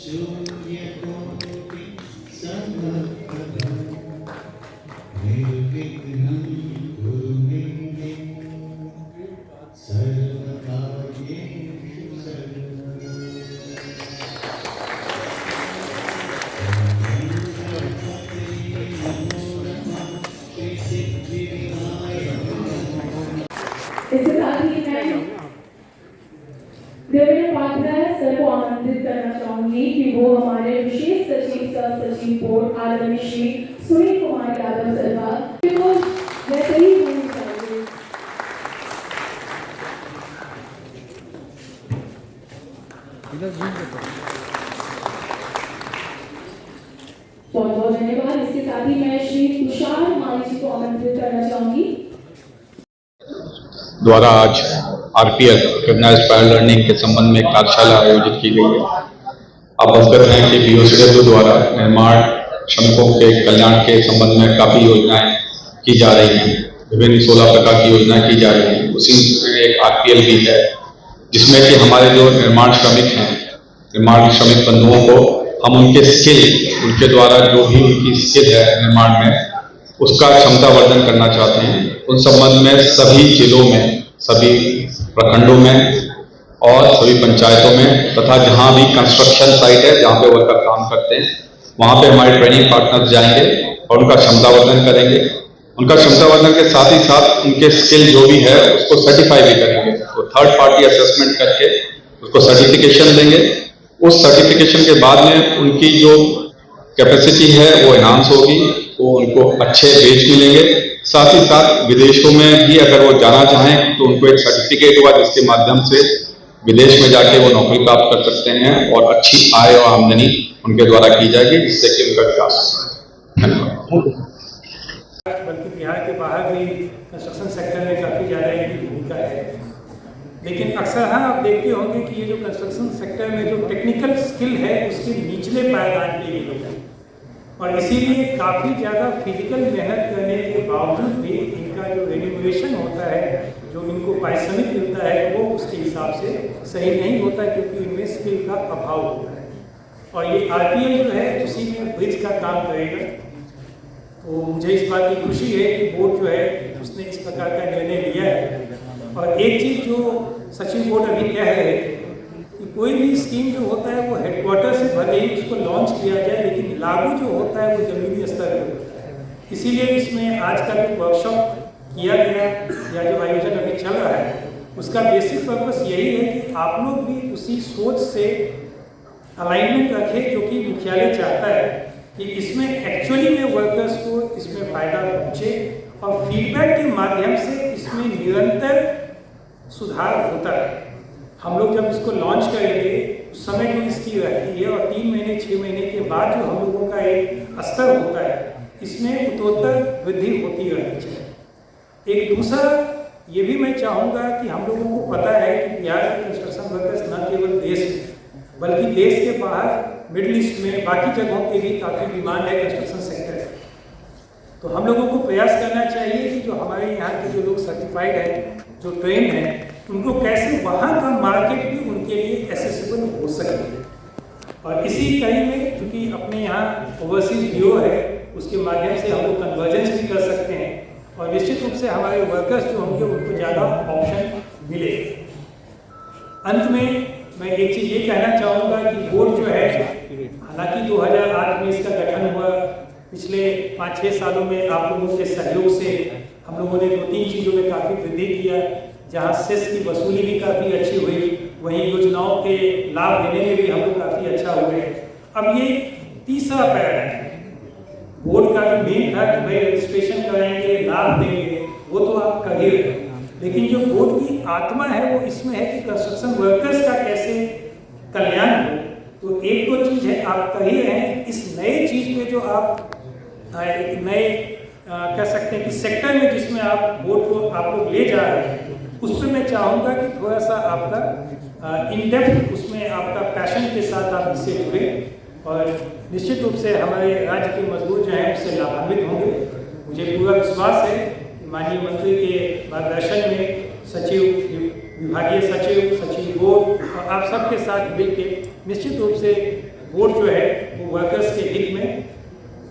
इसके साथ ही मैं देवेंद्र पात्रा सर को आमंत्रित करना चाहूंगी कि वो हमारे विशेष सचिव सह सचिव बोर्ड आदरणीय श्री सुनील कुमार यादव सर का वैसे ही होना चाहिए। बहुत बहुत धन्यवाद। इसके साथ ही मैं श्री तुषार माली जी को आमंत्रित करना चाहूंगी द्वारा आज आरपीएल रिकॉग्नाइज्ड प्रायर लर्निंग के संबंध में कार्यशाला आयोजित की गई है। आप अवगत हैं कि बीओसीडब्ल्यू द्वारा निर्माण श्रमिकों के कल्याण के संबंध में काफी योजनाएं की जा रही हैं। विभिन्न 16 प्रकार की योजनाएं की जा रही हैं। उसी में एक आरपीएल भी है, जिसमें कि हमारे जो निर्माण श्रमिक हैं, निर्माण श्रमिक बंधुओं को हम उनके स्किल, उनके द्वारा जो भी उनकी स्किल है निर्माण में, उसका क्षमता वर्धन करना चाहते हैं। उन संबंध में सभी जिलों में, सभी प्रखंडों में और सभी पंचायतों में तथा जहां भी कंस्ट्रक्शन साइट है, जहां पे वर्कर काम करते हैं, वहां पे हमारे ट्रेनिंग पार्टनर्स जाएंगे और उनका क्षमता वर्धन करेंगे। उनका क्षमता वर्धन के साथ ही साथ उनके स्किल जो भी है उसको सर्टिफाई भी करेंगे। तो थर्ड पार्टी असेसमेंट करके उसको सर्टिफिकेशन देंगे। उस सर्टिफिकेशन के बाद में उनकी जो कैपेसिटी है वो एनहांस होगी, वो उनको अच्छे वेज मिलेंगे। साथ ही साथ विदेशों में भी अगर वो जाना चाहें तो उनको एक सर्टिफिकेट हुआ जिसके माध्यम से विदेश में जाके वो नौकरी प्राप्त कर सकते हैं और अच्छी आय और आमदनी उनके द्वारा की जाएगी, जिससे कि उनका विकास बल्कि बिहार के बाहर भी कंस्ट्रक्शन सेक्टर में काफ़ी ज़्यादा इनकी भूमिका है। लेकिन अक्सर हाँ आप देखते होंगे कि ये जो कंस्ट्रक्शन सेक्टर में जो टेक्निकल स्किल है उसके निचले पायदान पे ये लोग हैं और इसीलिए काफ़ी ज़्यादा फिजिकल मेहनत करने के बावजूद भी इनका जो रेन्यूमरेशन होता है, जो इनको पारिश्रमिक मिलता है, वो उसके हिसाब से सही नहीं होता क्योंकि इनमें स्किल का अभाव होता है। और ये आरपीएल जो है उसी में ब्रिज का काम करेगा। तो मुझे इस बात की खुशी है कि बोर्ड जो है उसने इस प्रकार का निर्णय लिया है। और एक चीज़ जो सचिव बोर्ड अभी कह रहे थे कि कोई भी स्कीम जो होता है वो हेडक्वार्टर से भले ही उसको लॉन्च किया जाए, लेकिन लागू जो होता है वो जमीनी स्तर पर होता है। इसीलिए इसमें आज का जो वर्कशॉप किया गया या जो आयोजन अभी चल रहा है उसका बेसिक पर्पस यही है कि आप लोग भी उसी सोच से अलाइनमेंट रखें जो कि मुख्यालय चाहता है कि इसमें एक्चुअली में वर्कर्स को इसमें फ़ायदा पहुँचे और फीडबैक के माध्यम से इसमें निरंतर सुधार होता है। हम लोग जब इसको लॉन्च करेंगे उस समय जो इसकी रहती है और 3 महीने 6 महीने के बाद जो हम लोगों का एक स्तर होता है इसमें उत्तरोत्तर वृद्धि होती रहनी चाहिए। एक दूसरा ये भी मैं चाहूँगा कि हम लोगों को पता है कि बिहार के कंस्ट्रक्शन वर्कर्स न केवल देश में बल्कि देश के बाहर मिडिल ईस्ट में बाकी जगहों पे भी काफ़ी डिमांड है कंस्ट्रक्शन सेक्टर। तो हम लोगों को प्रयास करना चाहिए कि जो हमारे यहाँ के जो लोग सर्टिफाइड हैं, जो ट्रेंड हैं, उनको कैसे वहाँ का मार्केट भी उनके लिए एक्सेसिबल हो सके। और इसी कड़ी में चूँकि अपने यहाँ ओवरसीज ब्यूरो है उसके माध्यम से हम लोग कन्वर्जेंस भी कर सकते हैं और निश्चित रूप से हमारे वर्कर्स जो होंगे उनको ज़्यादा ऑप्शन मिले। अंत में मैं एक चीज़ ये कहना चाहूँगा कि बोर्ड जो है, हालांकि 2008 में इसका गठन हुआ, पिछले 5-6 सालों में आप लोगों के सहयोग से हम लोगों ने 2-3 चीज़ों में काफ़ी वृद्धि किया, जहाँ सेस की वसूली भी काफ़ी अच्छी हुई, वहीं योजनाओं के लाभ देने में भी हम लोग काफ़ी अच्छा हुए। अब ये तीसरा पैराडाइम है बोर्ड का जो मेन था कि भाई रजिस्ट्रेशन कराएंगे, लाभ देंगे, वो तो आप कर ही रहे, लेकिन जो बोर्ड की आत्मा है वो इसमें है कि कंस्ट्रक्शन वर्कर्स का कैसे कल्याण हो। तो एक तो चीज़ है आप कर ही रहे हैं, इस नए चीज़ में जो आप एक नए कह सकते हैं कि सेक्टर में जिसमें आप बोर्ड को आप लोग ले जा रहे हैं, उस पर मैं चाहूँगा कि थोड़ा सा आपका इन डेप्थ उसमें आपका पैशन के साथ आप इससे जुड़े और निश्चित रूप से हमारे राज्य के मजदूर जो हैं उससे लाभान्वित होंगे। मुझे पूरा विश्वास है कि माननीय मंत्री के मार्गदर्शन में सचिव, विभागीय सचिव, सचिव बोर्ड और आप सबके साथ मिलकर निश्चित रूप से बोर्ड जो है वो वर्कर्स के हित में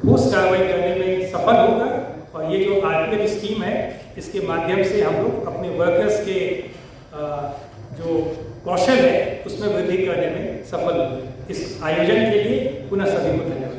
ठोस कार्रवाई करने में सफल होगा और ये जो RPL स्कीम है इसके माध्यम से हम लोग अपने वर्कर्स के जो कौशल है उसमें वृद्धि करने में सफल होंगे। इस आयोजन के लिए पुनः सभी को धन्यवाद।